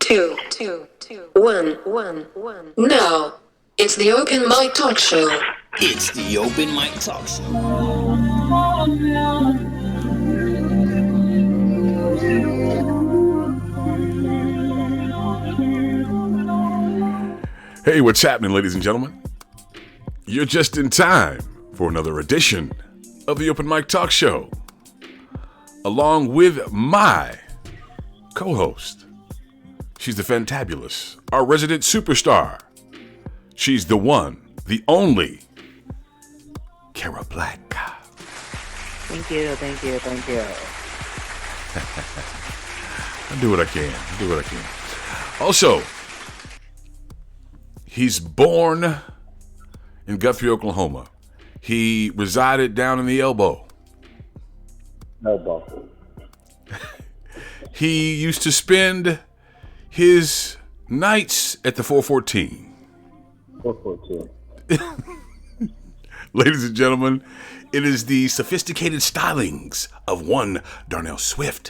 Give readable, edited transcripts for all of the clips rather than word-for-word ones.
2, 2, 2, 1, 1, 1. Now, it's the Open Mic Talk Show. It's the Open Mic Talk Show. Hey, what's happening, ladies and gentlemen? You're just in time for another edition of the Open Mic Talk Show, along with my co-host. She's the fantabulous, our resident superstar. She's the one, the only, Cara Black. Thank you. I do what I can. Also, he's born in Guthrie, Oklahoma. He resided down in the elbow. He used to spend his nights at the 414. 414. Ladies and gentlemen, it is the sophisticated stylings of one Darnell Swift.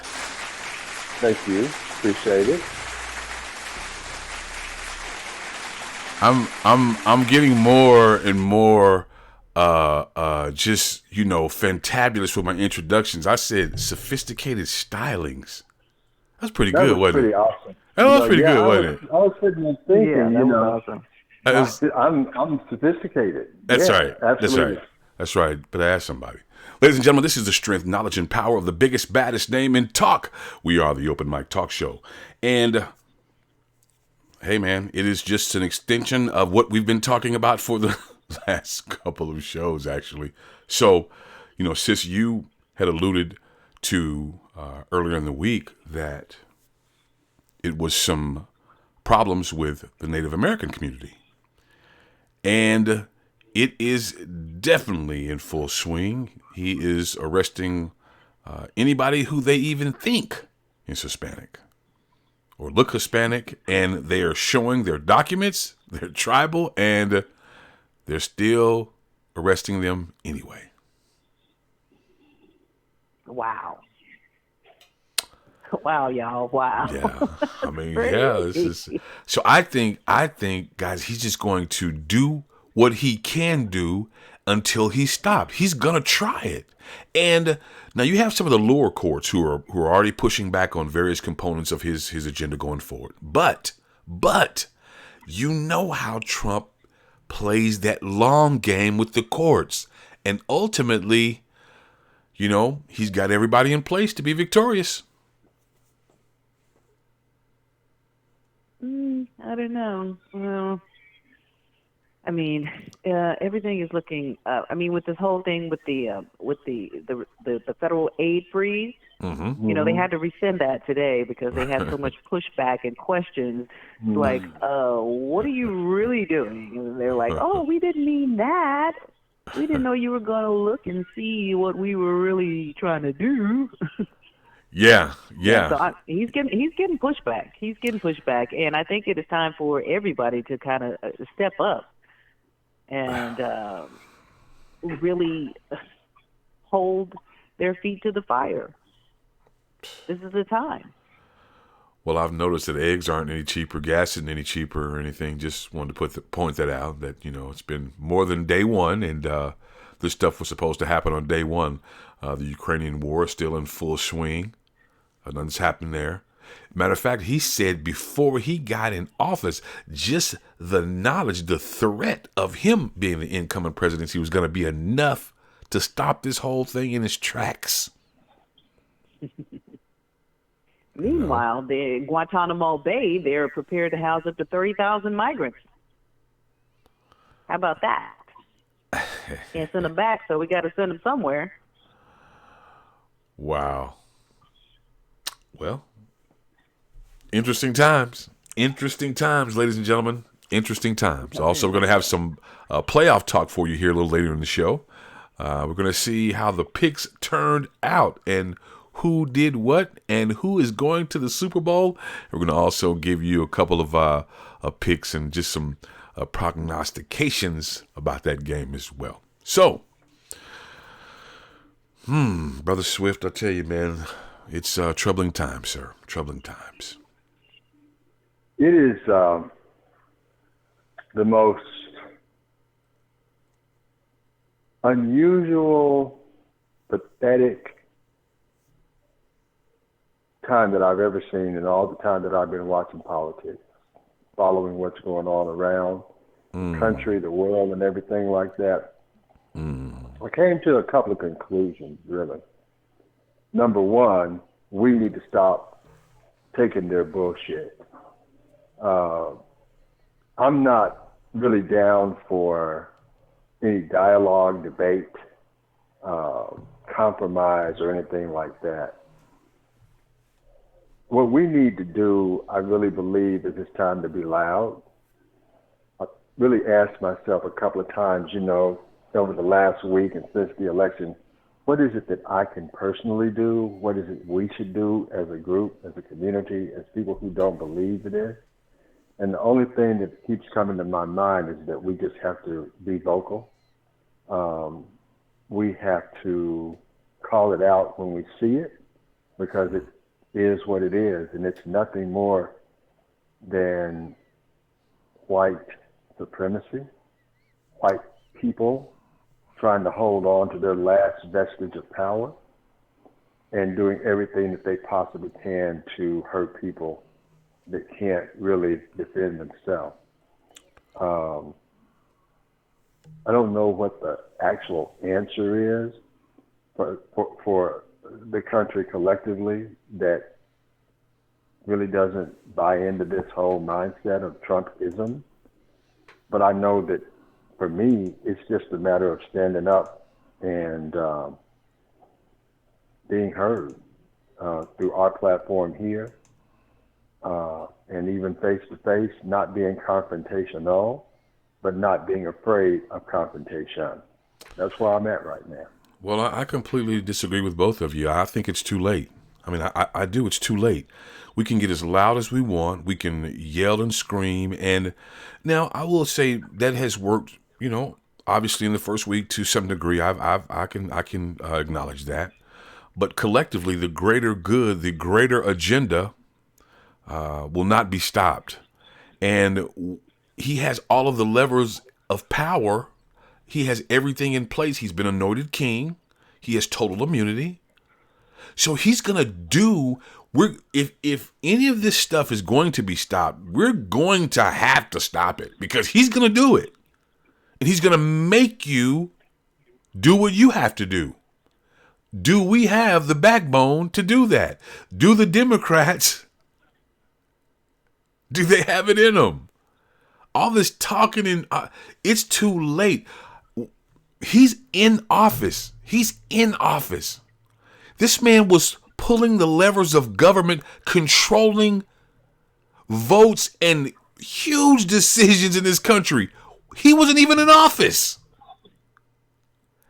Thank you. Appreciate it. I'm getting more and more just, fantabulous with my introductions. I said sophisticated stylings. That's pretty good, wasn't it? Pretty awesome. That was pretty good, wasn't it? I was sitting there thinking, awesome. I'm sophisticated. That's yeah, right. Absolutely. That's right. But I asked somebody. Ladies and gentlemen, this is the strength, knowledge, and power of the biggest, baddest name in talk. We are the Open Mic Talk Show. And hey, man, it is just an extension of what we've been talking about for the last couple of shows, actually. So, sis, you had alluded to earlier in the week that it was some problems with the Native American community. And it is definitely in full swing. He is arresting anybody who they even think is Hispanic or look Hispanic, and they are showing their documents, they're tribal, and they're still arresting them anyway. Wow. Wow, y'all. Wow. Yeah. I mean, this is so I think, guys, he's just going to do what he can do until he's stopped. He's gonna try it. And now you have some of the lower courts who are already pushing back on various components of his agenda going forward. But you know how Trump plays that long game with the courts. And ultimately, he's got everybody in place to be victorious. I don't know. Well, I mean, everything is looking. With this whole thing with the federal aid freeze, they had to rescind that today because they had so much pushback and questions. Like, what are you really doing? And they're like, oh, we didn't mean that. We didn't know you were going to look and see what we were really trying to do. Yeah. So he's getting pushback. And I think it is time for everybody to kind of step up and really hold their feet to the fire. This is the time. Well, I've noticed that eggs aren't any cheaper, gas isn't any cheaper or anything. Just wanted to point that out, that, it's been more than day one, and this stuff was supposed to happen on day one. The Ukrainian war is still in full swing. Nothing's happened there. Matter of fact, he said before he got in office, just the knowledge, the threat of him being the incoming presidency was going to be enough to stop this whole thing in its tracks. Meanwhile, the Guantanamo Bay, they're prepared to house up to 30,000 migrants. How about that? Can't send them back, so we got to send them somewhere. Wow. Well, interesting times, ladies and gentlemen. Interesting times. Also, we're going to have some playoff talk for you here a little later in the show. We're going to see how the picks turned out and who did what and who is going to the Super Bowl. We're going to also give you a couple of picks and just some prognostications about that game as well. So, Brother Swift, I tell you, man, it's troubling times, sir. Troubling times. It is the most unusual, pathetic time that I've ever seen in all the time that I've been watching politics, following what's going on around the country, the world, and everything like that. I came to a couple of conclusions, really. Number one, we need to stop taking their bullshit. I'm not really down for any dialogue, debate, compromise, or anything like that. What we need to do, I really believe, is it's time to be loud. I really asked myself a couple of times, over the last week and since the election, what is it that I can personally do? What is it we should do as a group, as a community, as people who don't believe in it? And the only thing that keeps coming to my mind is that we just have to be vocal. We have to call it out when we see it, because it is what it is, and it's nothing more than white supremacy, white people trying to hold on to their last vestige of power and doing everything that they possibly can to hurt people that can't really defend themselves. I don't know what the actual answer is for the country collectively that really doesn't buy into this whole mindset of Trumpism. But I know that for me, it's just a matter of standing up and being heard through our platform here, and even face-to-face, not being confrontational, but not being afraid of confrontation. That's where I'm at right now. Well, I completely disagree with both of you. I think it's too late. I mean, I do. It's too late. We can get as loud as we want. We can yell and scream. And now I will say that has worked, obviously in the first week to some degree. I can acknowledge that. But collectively, the greater good, the greater agenda will not be stopped. And he has all of the levers of power. He has everything in place. He's been anointed king. He has total immunity. So he's going to do, if any of this stuff is going to be stopped, we're going to have to stop it, because he's going to do it. And he's going to make you do what you have to do. Do we have the backbone to do that? Do the Democrats, do they have it in them? All this talking, it's too late. He's in office. He's in office. This man was pulling the levers of government, controlling votes and huge decisions in this country. He wasn't even in office.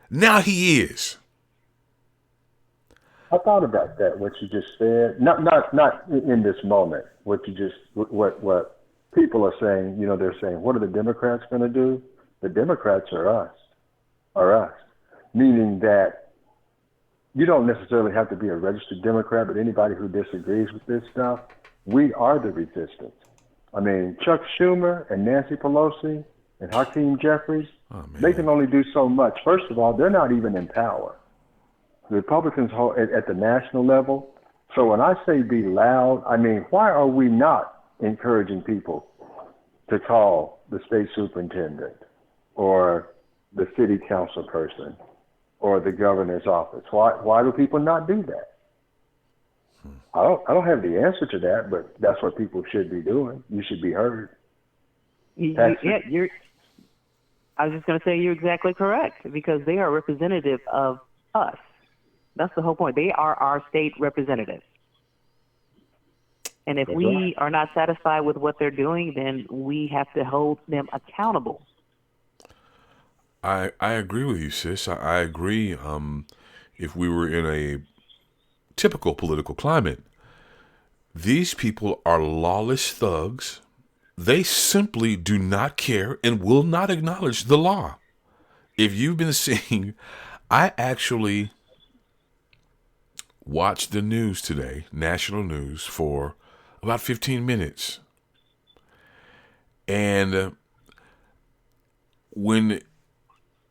Now he is. I thought about that, what you just said. Not in this moment. What people are saying, they're saying, what are the Democrats going to do? The Democrats are us. Meaning that you don't necessarily have to be a registered Democrat, but anybody who disagrees with this stuff, we are the resistance. I mean, Chuck Schumer and Nancy Pelosi and Hakeem Jeffries, they can only do so much. First of all, they're not even in power. The Republicans at the national level. So when I say be loud, I mean, why are we not encouraging people to call the state superintendent or the city council person or the governor's office? Why do people not do that? I don't have the answer to that, but that's what people should be doing. You should be heard. I was just going to say you're exactly correct, because they are representative of us. That's the whole point. They are our state representatives. And if we are not satisfied with what they're doing, then we have to hold them accountable. I agree with you, sis. I agree. If we were in a typical political climate, these people are lawless thugs. They simply do not care and will not acknowledge the law. If you've been seeing, I actually watched the news today, national news, for about 15 minutes. And when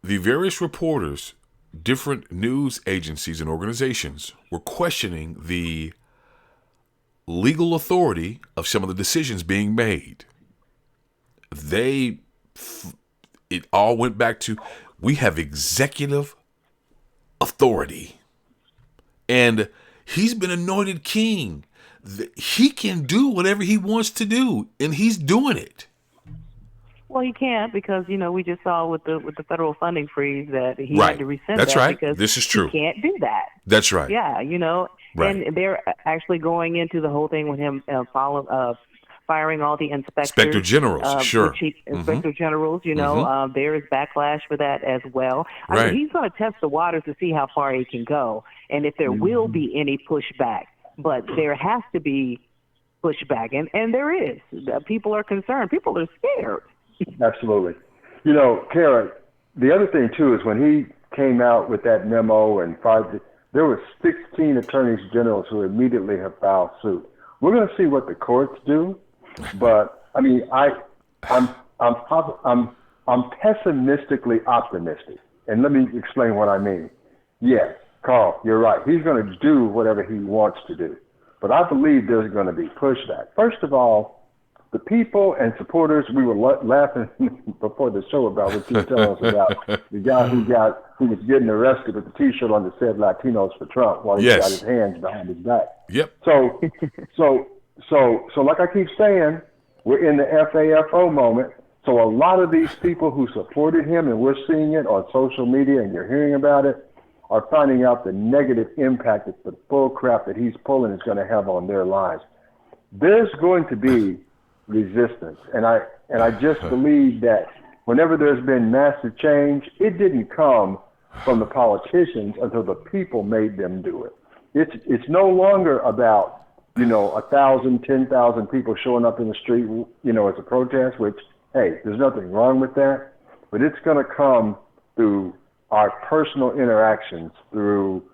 the various reporters, different news agencies and organizations were questioning the legal authority of some of the decisions being made, it all went back to, we have executive authority. And he's been anointed king. He can do whatever he wants to do, and he's doing it. Well, he can't because we just saw with the federal funding freeze that he Right. had to rescind That's that right. because This is true. he can't do that. That's right. Yeah, Right. and they're actually going into the whole thing with him firing all the inspectors, Inspector generals, sure. the chief inspector generals. There is backlash for that as well. I Right. mean, he's going to test the waters to see how far he can go and if there will be any pushback. But there has to be pushback, and there is. People are concerned. People are scared. Absolutely. Cara, the other thing, too, is when he came out with that memo and there were 16 attorneys generals who immediately have filed suit. We're going to see what the courts do, but I mean, I'm pessimistically optimistic, and let me explain what I mean. Yes, Carl, you're right. He's going to do whatever he wants to do, but I believe there's going to be pushback. First of all, the people and supporters, we were laughing before the show about what you tell us about the guy who was getting arrested with the T-shirt on that said "Latinos for Trump" while he got his hands behind his back. Yep. So like I keep saying, we're in the FAFO moment. So a lot of these people who supported him, and we're seeing it on social media, and you're hearing about it, are finding out the negative impact that the bull crap that he's pulling is going to have on their lives. There's going to be resistance, and I just believe that whenever there's been massive change, it didn't come from the politicians until the people made them do it. It's no longer about 1,000, 10,000 people showing up in the street, as a protest. Which, hey, there's nothing wrong with that, but it's going to come through our personal interactions, through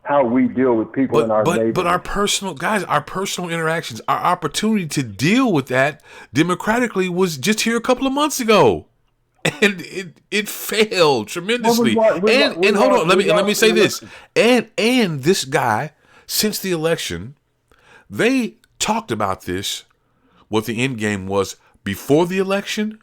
how we deal with people in our neighborhood. But our personal interactions, our opportunity to deal with that democratically was just here a couple of months ago, and it failed tremendously. And hold on, let me say this. And this guy, since the election, they talked about this, what the end game was before the election,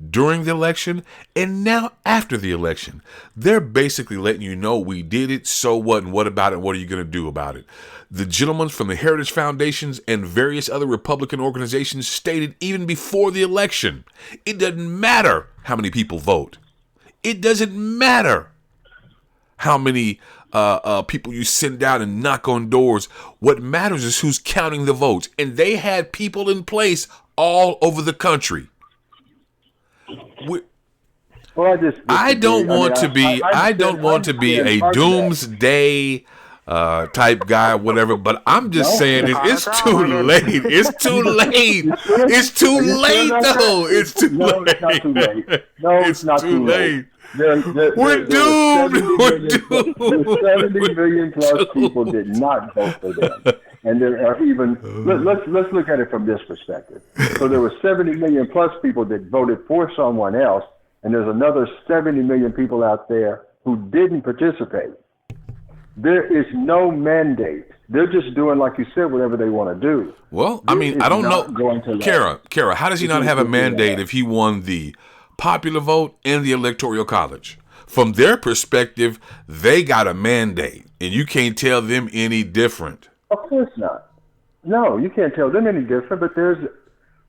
during the election, and now after the election. They're basically letting you know, we did it, so what, and what about it, what are you going to do about it? The gentlemen from the Heritage Foundations and various other Republican organizations stated even before the election, it doesn't matter how many people vote. It doesn't matter how many people you send out and knock on doors. What matters is who's counting the votes. And they had people in place all over the country. I don't want to be a doomsday type guy, whatever. But I'm just saying it's too late. It's too late. It's too late, though. It's too late. It's not too late. No, it's not too late. We're doomed. We're doomed. 70 million plus people did not vote for them. And there are even, let's look at it from this perspective. So there were 70 million plus people that voted for someone else, and there's another 70 million people out there who didn't participate. There is no mandate. They're just doing, like you said, whatever they want to do. Well, I mean, I don't know. Cara, how does he not have a mandate if he won the popular vote and the electoral college? From their perspective, they got a mandate, and you can't tell them any different. Of course not. No, you can't tell them any different, but there's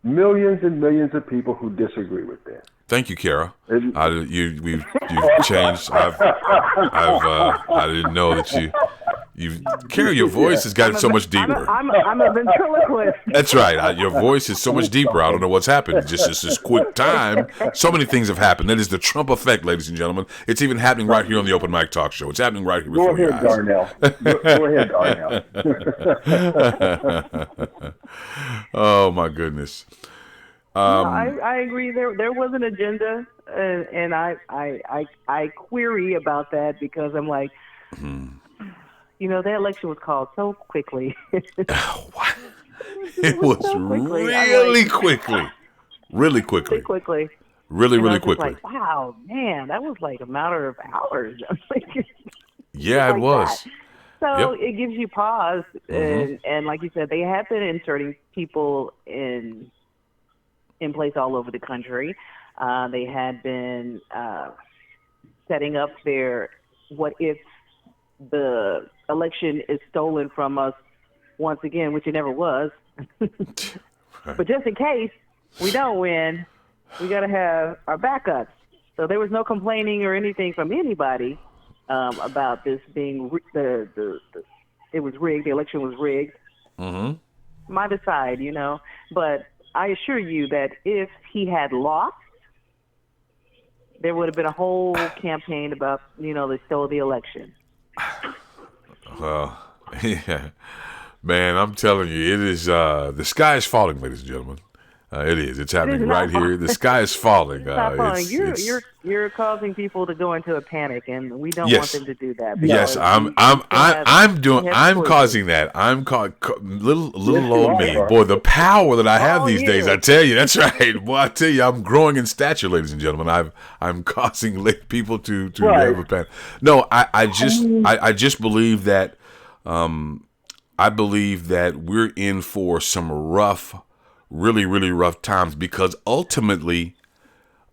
millions and millions of people who disagree with that. Thank you, Cara. You've changed. I didn't know that you. Cara, your voice has gotten so much deeper. I'm a ventriloquist. That's right. Your voice is so much deeper. I don't know what's happened. Just this quick time, so many things have happened. That is the Trump effect, ladies and gentlemen. It's even happening right here on the Open Mic Talk Show. It's happening right here before your eyes. Darnell. Go ahead, Darnell. Oh my goodness. I agree. There was an agenda, and I query about that because I'm like, that election was called so quickly. It was really quickly. really quickly. quickly. Really, And I really was just quickly. like, wow, man, that was like a matter of hours. I'm like, Yeah, it like was. that. So Yep. it gives you pause, Mm-hmm. and like you said, they have been inserting people in place all over the country. They had been setting up their what if the election is stolen from us once again, which it never was. But just in case we don't win, we got to have our backups. So there was no complaining or anything from anybody about this being it was rigged. The election was rigged. Mm-hmm. Might decide, But I assure you that if he had lost, there would have been a whole campaign about, they stole the election. Well, yeah. Man, I'm telling you, it is, the sky is falling, ladies and gentlemen. It is. It's happening right here. The sky is falling. It's not falling. You're causing people to go into a panic, and we don't want them to do that. Yes, I'm causing that. Little old me. Boy, the power that I have these days, I tell you, that's right. Boy, I tell you, I'm growing in stature, ladies and gentlemen. I'm causing people to have a panic. No, I just believe that, I believe that we're in for some really, really rough times, because ultimately,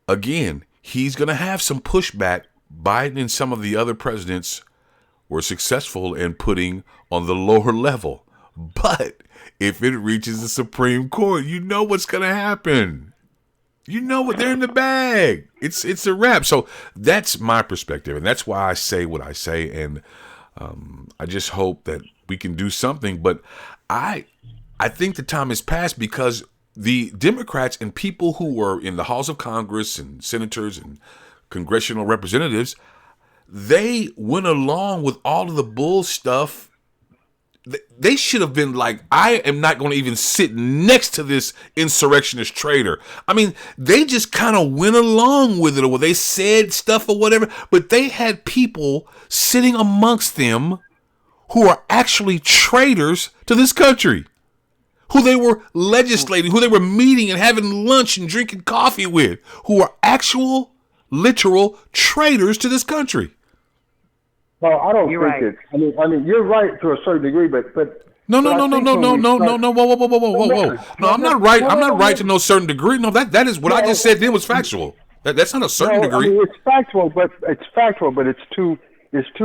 again, he's going to have some pushback. Biden and some of the other presidents were successful in putting on the lower level. But if it reaches the Supreme Court, you know what's going to happen. You know what, they're in the bag. It's a wrap. So that's my perspective, and that's why I say what I say. And I just hope that we can do something. But I think the time has passed, because the Democrats and people who were in the halls of Congress and senators and congressional representatives, they went along with all of the bull stuff. They should have been like, I am not going to even sit next to this insurrectionist traitor. I mean, they just kind of went along with it, or they said stuff or whatever, but they had people sitting amongst them who are actually traitors to this country, who they were legislating, who they were meeting and having lunch and drinking coffee with, who are actual, literal traitors to this country. Well, I don't think it's. I mean, you're right to a certain degree, but No. Whoa. No, I'm not right. I'm not right to no certain degree. No, that is what I just said. Then was factual. That's not a certain degree. I mean, it's factual, but it's too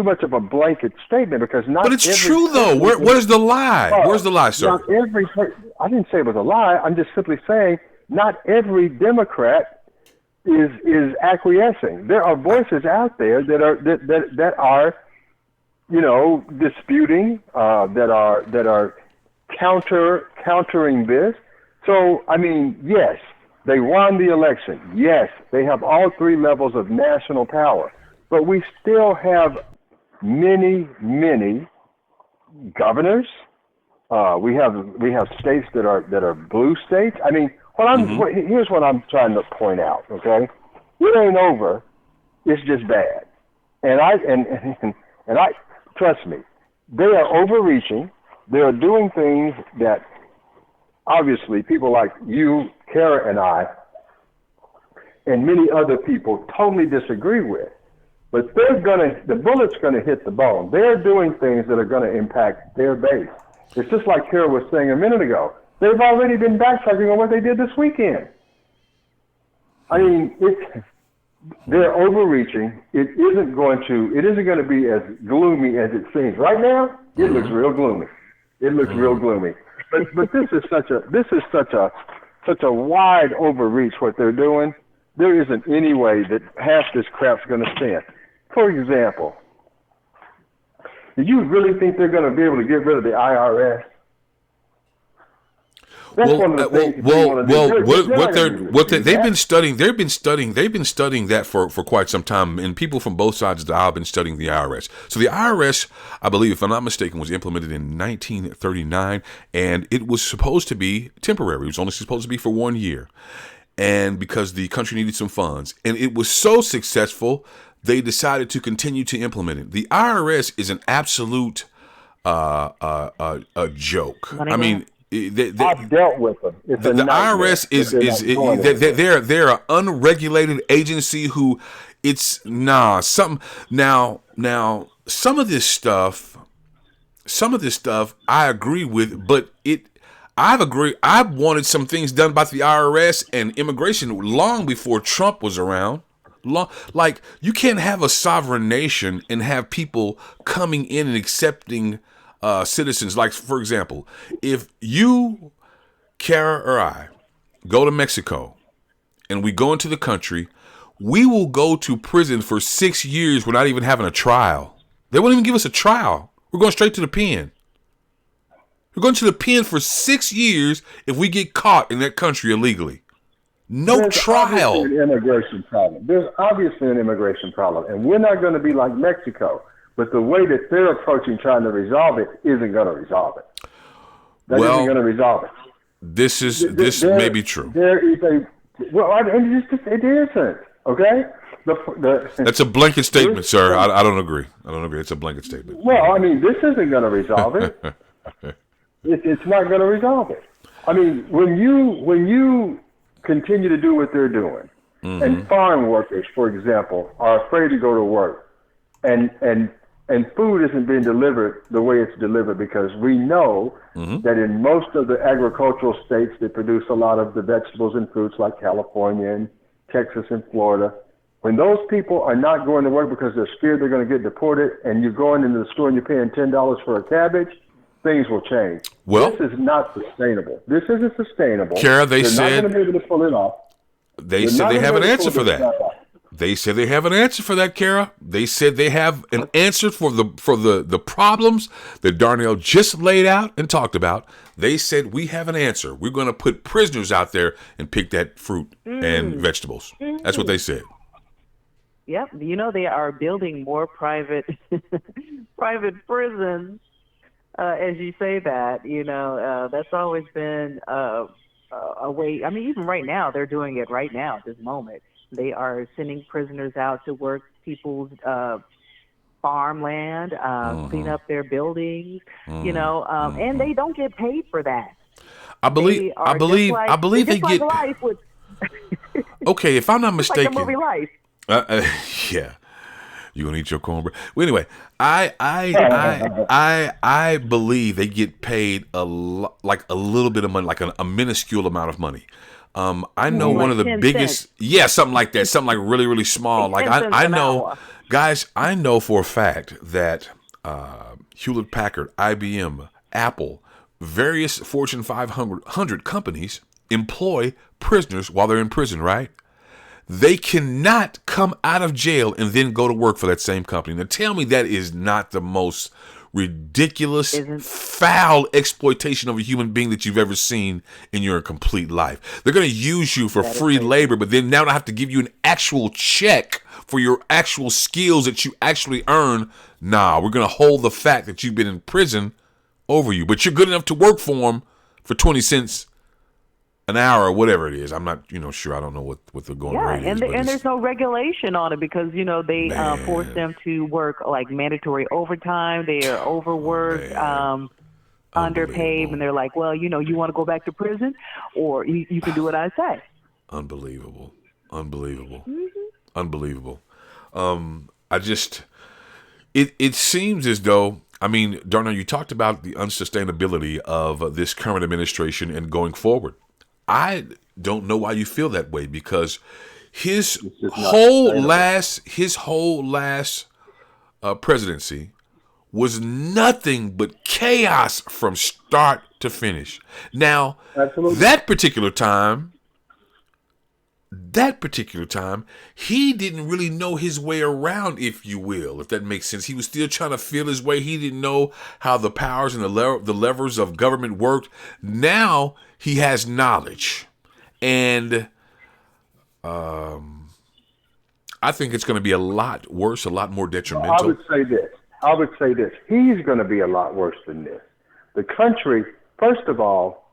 much of a blanket statement, because not. But it's true though. Where's the lie? Where's the lie, sir? I didn't say it was a lie. I'm just simply saying not every Democrat is acquiescing. There are voices out there that are disputing, that are countering this. So I mean, yes, they won the election. Yes, they have all three levels of national power. But we still have many governors. We have states that are blue states. I mean, here's what I'm trying to point out. Okay, it ain't over. It's just bad. And I trust me, they are overreaching. They are doing things that obviously people like you, Cara, and I, and many other people totally disagree with. But the bullet's gonna hit the bone. They're doing things that are gonna impact their base. It's just like Cara was saying a minute ago. They've already been backtracking on what they did this weekend. I mean, they're overreaching. It isn't going to be as gloomy as it seems. Right now, it looks real gloomy. But this is such a wide overreach what they're doing. There isn't any way that half this crap's going to stand. For example, do you really think they're going to be able to get rid of the IRS? That's one of the things they've been studying that for quite some time, and people from both sides of the aisle have been studying the IRS. So the IRS, I believe, if I'm not mistaken, was implemented in 1939, and it was supposed to be temporary. It was only supposed to be for 1 year, and because the country needed some funds, and it was so successful, they decided to continue to implement it. The IRS is an absolute a joke. I mean, I've dealt with them. It's the nightmare, IRS is but they're an unregulated agency who it's some of this stuff I agree with, but I've wanted some things done by the IRS and immigration long before Trump was around. Like, you can't have a sovereign nation and have people coming in and accepting citizens. Like, for example, if you, Cara, or I go to Mexico and we go into the country, we will go to prison for 6 years without even having a trial. They won't even give us a trial. We're going straight to the pen. We're going to the pen for 6 years if we get caught in that country illegally. No trial. There's obviously an immigration problem, and we're not going to be like Mexico. But the way that they're approaching trying to resolve it isn't going to resolve it. That isn't going to resolve it. This may be true. There is it isn't. Okay. That's a blanket statement, sir. I don't agree. It's a blanket statement. Well, I mean, this isn't going to resolve it. It's not going to resolve it. I mean, when you continue to do what they're doing, and farm workers, for example, are afraid to go to work, and food isn't being delivered the way it's delivered, because we know that in most of the agricultural states that produce a lot of the vegetables and fruits, like California and Texas and Florida, when those people are not going to work because they're scared they're going to get deported, and you're going into the store and you're paying $10 for a cabbage, things will change. Well, this is not sustainable. This isn't sustainable. Cara, they're not going to be able to pull it off. They said they have an answer for that. They said they have an answer for that, Cara. They said they have an answer for the problems that Darnell just laid out and talked about. They said, we have an answer. We're going to put prisoners out there and pick that fruit and vegetables. That's what they said. Yep. They are building more private prisons. As you say that, that's always been a way. I mean, even right now, they're doing it right now at this moment. They are sending prisoners out to work people's farmland, clean up their buildings, and they don't get paid for that. I believe they get. Life with okay, if I'm not mistaken, like the movie Life. Yeah. You gonna eat your cornbread? Well, anyway, I believe they get paid like a little bit of money, like a minuscule amount of money. I know one of the biggest, something like that, something like really, really small. Like I know, guys, I know for a fact that Hewlett Packard, IBM, Apple, various Fortune 500 companies employ prisoners while they're in prison, right? They cannot come out of jail and then go to work for that same company. Now, tell me that is not the most ridiculous, foul exploitation of a human being that you've ever seen in your complete life. They're going to use you for free labor, but then now they have to give you an actual check for your actual skills that you actually earn. Nah, we're going to hold the fact that you've been in prison over you, but you're good enough to work for them for 20 cents an hour or whatever it is. I'm not, sure. I don't know what the going rate is. And there's no regulation on it because, they force them to work like mandatory overtime. They are overworked, underpaid, and they're like, well, you want to go back to prison or you can do what I say. Unbelievable. It seems as though, Darnell, you talked about the unsustainability of this current administration and going forward. I don't know why you feel that way, because his whole last presidency was nothing but chaos from start to finish. Now, that particular time, he didn't really know his way around, if you will, if that makes sense. He was still trying to feel his way. He didn't know how the powers and the levers of government worked. Now he has knowledge. And I think it's going to be a lot worse, a lot more detrimental. I would say this. He's going to be a lot worse than this. The country, first of all,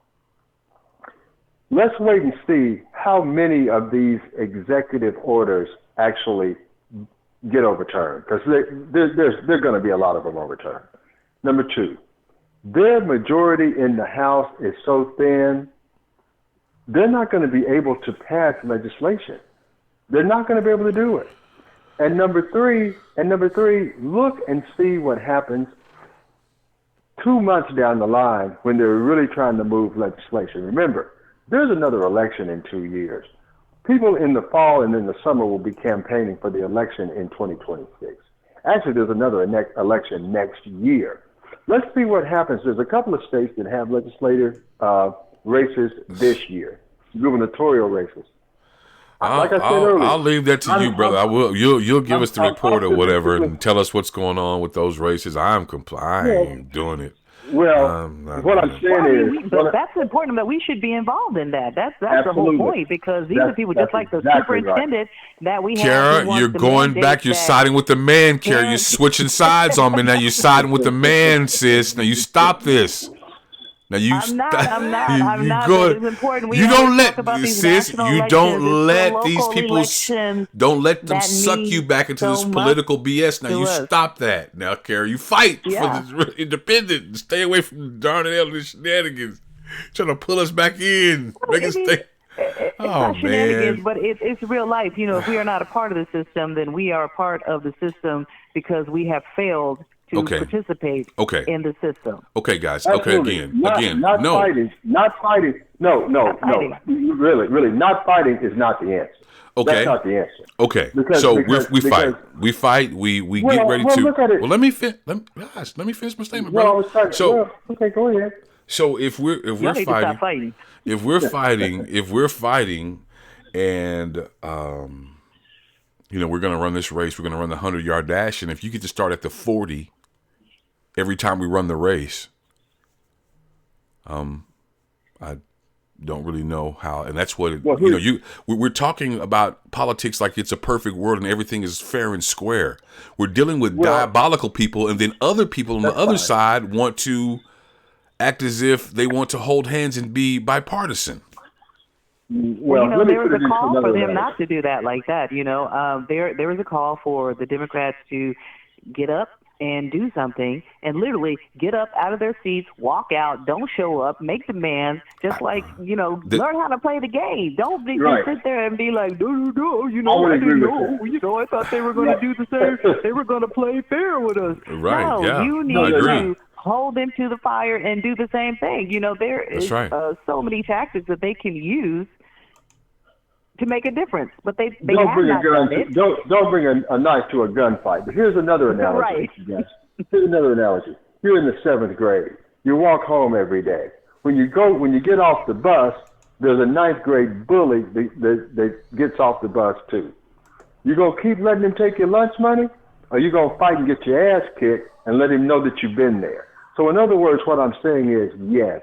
let's wait and see how many of these executive orders actually get overturned, because there's going to be a lot of them overturned. Number two, their majority in the House is so thin, they're not going to be able to pass legislation. They're not going to be able to do it. And number three, look and see what happens 2 months down the line when they're really trying to move legislation. Remember, there's another election in 2 years. People in the fall and in the summer will be campaigning for the election in 2026. Actually, there's another election next year. Let's see what happens. There's a couple of states that have legislative races this year, gubernatorial races. Like I said earlier, I'll leave that to you, brother. I will. You'll give us the report or whatever and tell us what's going on with those races. I ain't doing it. Well, what I'm saying is, but that's important. That we should be involved in that. That's the whole point, because these are people just like the superintendent that we have. Kara, you're going back. You're siding with the man, Kara. You're switching sides on me now. You're siding with the man, sis. Now you stop this. Now I'm not. It's important. You don't let, sis. You don't let these people. Don't let them suck you back into this political BS. Now you stop that. Now, Cara, you fight for this independent. Stay away from Darnell and his shenanigans. Trying to pull us back in. Make us stay. It's not shenanigans, but it's real life. You know, if we are not a part of the system, then we are a part of the system because we have failed to participate in the system. Okay, guys. Absolutely. Again. Not No. fighting. No. Really, not fighting is not the answer. Okay. That's not the answer. Okay. We fight. We get ready to. Look at it. Well, let me finish my statement, brother. Okay, go ahead. So if we're fighting, if we're fighting, and we're going to run this race. We're going to run the 100-yard dash, and if you get to start at the 40 every time we run the race, I don't really know how. And that's what we're talking about politics like it's a perfect world and everything is fair and square. We're dealing with diabolical people, and then other people on the other side want to act as if they want to hold hands and be bipartisan. Well, there was a call for them not to do that like that. There was a call for the Democrats to get up and do something, and literally get up out of their seats, walk out, don't show up, make demands, just learn how to play the game. Don't just sit there and be like, no, I didn't know, I thought they were going to do the same, they were going to play fair with us. Right, no, yeah. You need to hold them to the fire and do the same thing. There is so many tactics that they can use to make a difference, but they don't bring don't bring a knife to a gunfight. But here's another analogy. Right. Here's another analogy. You're in the 7th grade. You walk home every day. When you get off the bus, there's a 9th grade bully that gets off the bus too. You gonna keep letting him take your lunch money, or you gonna fight and get your ass kicked and let him know that you've been there? So in other words, what I'm saying is, yes,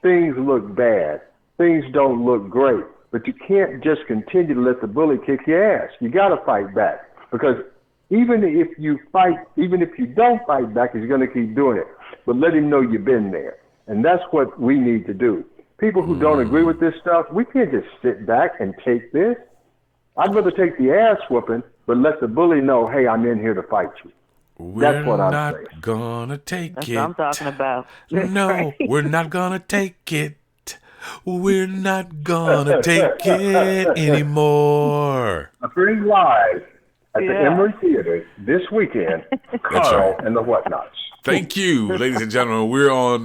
things look bad. Things don't look great. But you can't just continue to let the bully kick your ass. You got to fight back, because even if you don't fight back, he's going to keep doing it. But let him know you've been there, and that's what we need to do. People who don't agree with this stuff, we can't just sit back and take this. I'd rather take the ass whooping, but let the bully know, hey, I'm in here to fight you. That's what I'm saying. We're not gonna take That's it. what I'm talking about. No, we're not gonna take it. We're not gonna take it anymore. Appearing live at the Emory Theater this weekend, Carle and the Whatnots. Thank you, ladies and gentlemen. We're on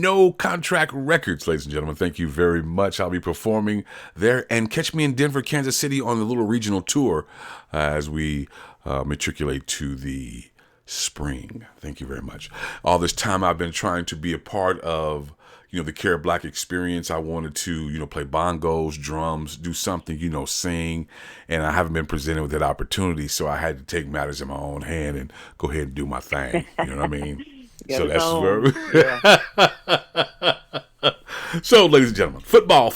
No Contract Records, ladies and gentlemen. Thank you very much. I'll be performing there. And catch me in Denver, Kansas City on the little regional tour as we matriculate to the spring. Thank you very much. All this time I've been trying to be a part of the Cara Black experience. I wanted to, play bongos, drums, do something, sing. And I haven't been presented with that opportunity. So I had to take matters in my own hand and go ahead and do my thing. You know what I mean? So that's where So, ladies and gentlemen, football.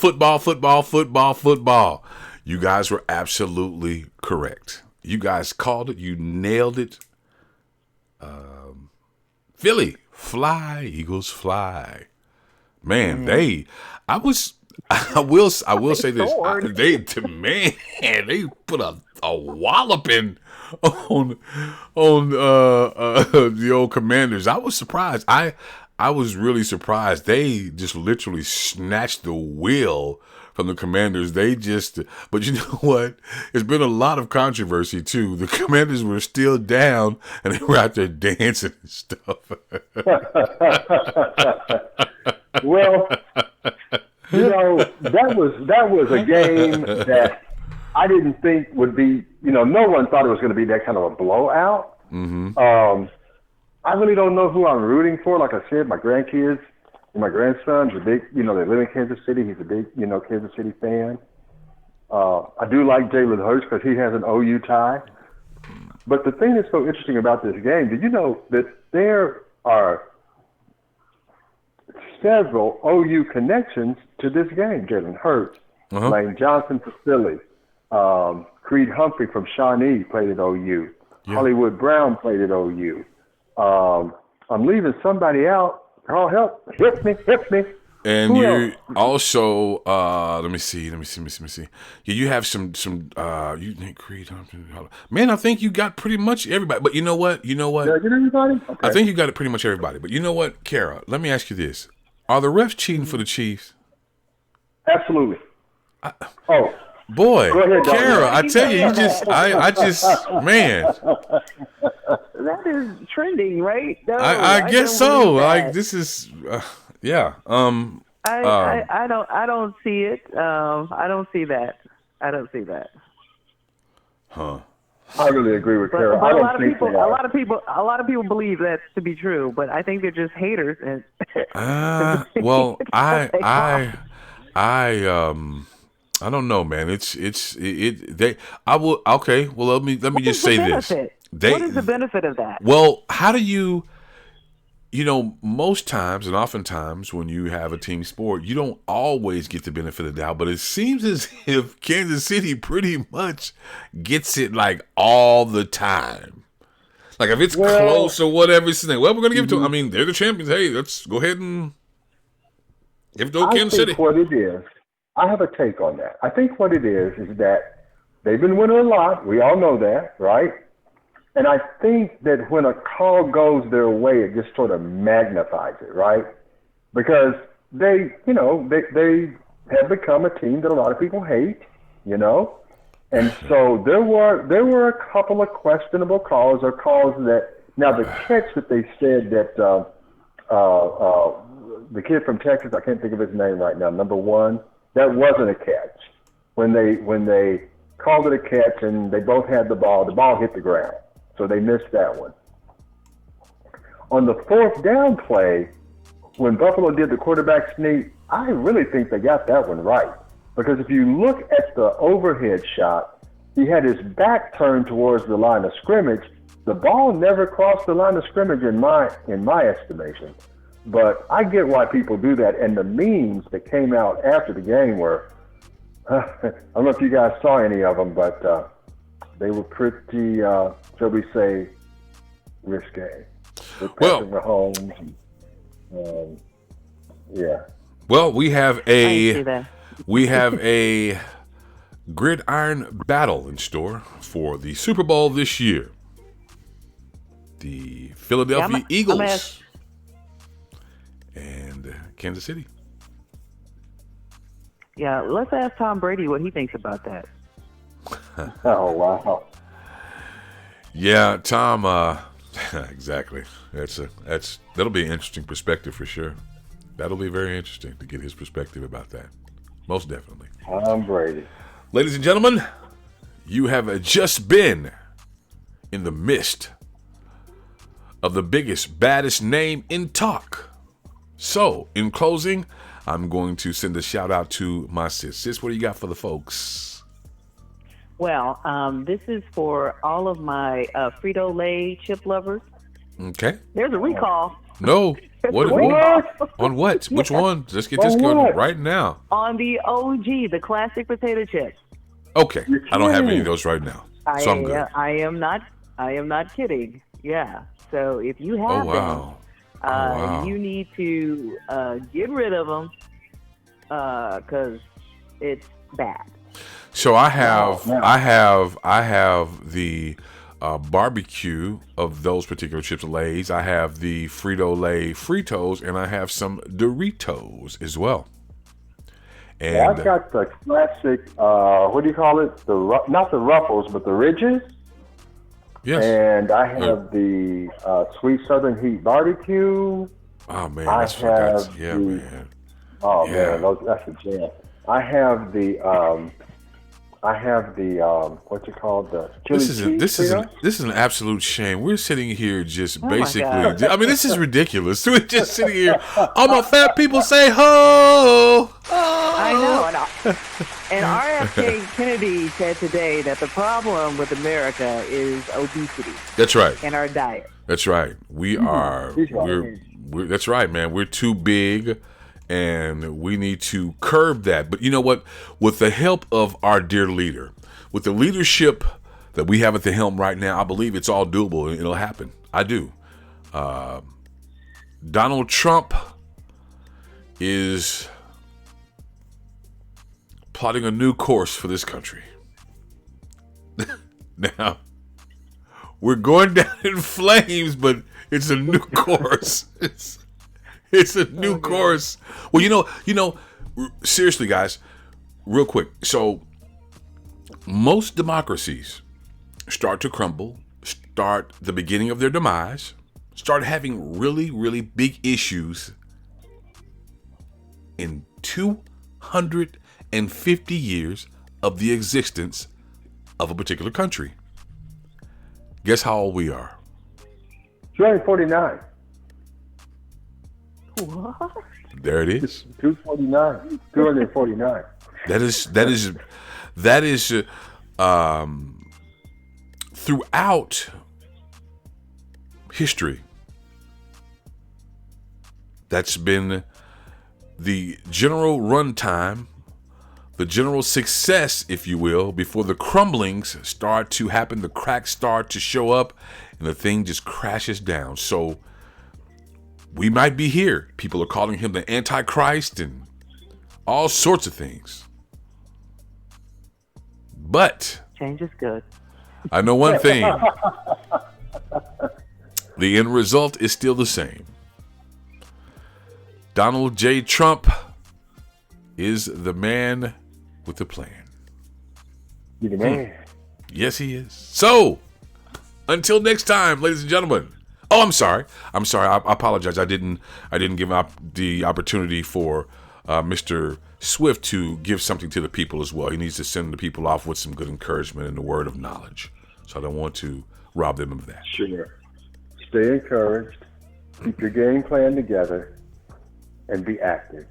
You guys were absolutely correct. You guys called it. You nailed it. Philly, fly, Eagles, fly. Man, I will say this. They put a walloping on the old Commanders. I was surprised. I I was really surprised. They just literally snatched the wheel from the Commanders. But you know what? There's been a lot of controversy too. The Commanders were still down and they were out there dancing and stuff. Well, that was a game that I didn't think would be, no one thought it was going to be that kind of a blowout. Mm-hmm. I really don't know who I'm rooting for. Like I said, my grandkids and my grandson's a big, they live in Kansas City. He's a big, Kansas City fan. I do like Jalen Hurts because he has an OU tie. But the thing that's so interesting about this game, did you know that there are several OU connections to this game? Jalen Hurts, Lane Johnson for Philly, Creed Humphrey from Shawnee played at OU. Yeah. Hollywood Brown played at OU. I'm leaving somebody out. Oh, help me. And you also, let me see. Yeah, you have some, you think Creed Humphrey. Man, I think you got pretty much everybody. But you know what? Did I get everybody? Okay. I think you got it pretty much everybody. But you know what, Cara, let me ask you this. Are the refs cheating for the Chiefs? Absolutely. Boy, go ahead, Cara, I tell you, I just, man. That is trending, right? No, I guess so. Like, this is, yeah. I don't see it. I don't see that. Huh. I really agree with Cara. But a lot of people believe that to be true, but I think they're just haters. And well, I don't know, man. Okay. Well, let me just say this. What is the benefit of that? Well, how do you most times and oftentimes when you have a team sport, you don't always get the benefit of the doubt, but it seems as if Kansas City pretty much gets it like all the time. Like if it's close or whatever, it's like, well, we're going to give it to them. I mean, they're the champions. Hey, let's go ahead and give it to Kansas City. What it is, I have a take on that. I think what it is that they've been winning a lot. We all know that, right? And I think that when a call goes their way, it just sort of magnifies it, right? Because they have become a team that a lot of people hate, And so there were a couple of questionable calls or calls that, now the catch that they said that the kid from Texas, I can't think of his name right now, number one, that wasn't a catch. When they called it a catch and they both had the ball hit the ground. So they missed that one. On the fourth down play, when Buffalo did the quarterback sneak, I really think they got that one right. Because if you look at the overhead shot, he had his back turned towards the line of scrimmage. The ball never crossed the line of scrimmage in my estimation. But I get why people do that. And the memes that came out after the game were, I don't know if you guys saw any of them, but they were pretty, shall we say, risque. Well, yeah. Well, we have a gridiron battle in store for the Super Bowl this year. The Philadelphia Eagles and Kansas City. Yeah, let's ask Tom Brady what he thinks about that. Oh, wow. Yeah, Tom, exactly. That'll be an interesting perspective for sure. That'll be very interesting to get his perspective about that. Most definitely. Tom Brady. Ladies and gentlemen, you have just been in the midst of the biggest, baddest name in talk. So, in closing, I'm going to send a shout out to my sis. Sis, what do you got for the folks? Well, this is for all of my Frito-Lay chip lovers. Okay. There's a recall. No. What? On what? Which one? Let's get this going right now. On the OG, the classic potato chips. Okay. I don't have any of those right now. So I'm good. I am not kidding. Yeah. So if you have them, you need to get rid of them because it's bad. So I have the barbecue of those particular chips Lay's. I have the Frito-Lay Fritos, and I have some Doritos as well. And I've got the classic, what do you call it? Not the Ruffles, but the Ridges. yes. And I have the Sweet Southern Heat Barbecue. Oh man, I that's have yeah, the- man. Oh Yeah. man, that's a jam. I have the what's it called? The chili cheese. This is an absolute shame. We're sitting here just my basically. God. I mean, this is ridiculous. We're just sitting here. All my fat people say ho. I know. And RFK Kennedy said today that the problem with America is obesity That's right. and our diet. That's right. We are. He's right. We're. That's right, man. We're too big, and we need to curb that. But you know what? With the help of our dear leader, with the leadership that we have at the helm right now, I believe it's all doable and it'll happen. I do. Donald Trump is plotting a new course for this country. Now, we're going down in flames, but it's a new course. It's a new course. Well, you know, seriously, guys, real quick. So, most democracies start to crumble, start the beginning of their demise, start having really, really big issues in 250 years of the existence of a particular country. Guess how old we are? 249. What? There it is. 249. 249. That is throughout history. That's been the general runtime, the general success, if you will, before the crumblings start to happen, the cracks start to show up, and the thing just crashes down. So we might be here. People are calling him the Antichrist and all sorts of things. But Change is good. I know one thing. The end result is still the same. Donald J. Trump is the man with the plan. You're the man. Yes, he is. So, until next time, ladies and gentlemen. Oh, I'm sorry. I apologize. I didn't give up the opportunity for Mr. Swift to give something to the people as well. He needs to send the people off with some good encouragement and the word of knowledge. So I don't want to rob them of that. Sure. Stay encouraged. Keep your game plan together. And be active.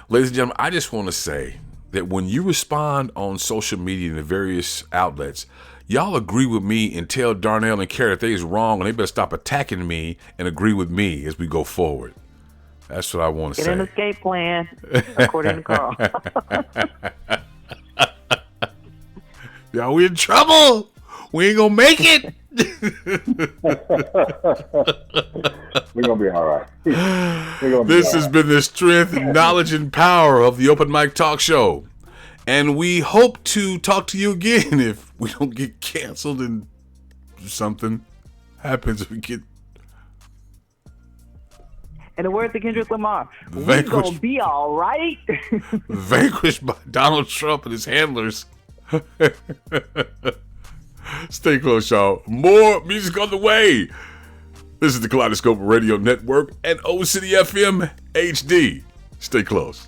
Ladies and gentlemen, I just want to say that when you respond on social media and the various outlets, y'all agree with me and tell Darnell and Cara that they is wrong and they better stop attacking me and agree with me as we go forward. That's what I want to Get say. an escape plan, according to Carl. Y'all, we in trouble. We ain't gonna make it. We're going to be all right. This has been the strength, knowledge, and power of the Open Mic Talk Show. And we hope to talk to you again if we don't get canceled and something happens. If we get In the words of Kendrick Lamar, we're Vanquish. going to be all right. vanquished by Donald Trump and his handlers. Stay close, y'all. More music on the way. This is the Kaleidoscope Radio Network and O City FM HD. Stay close.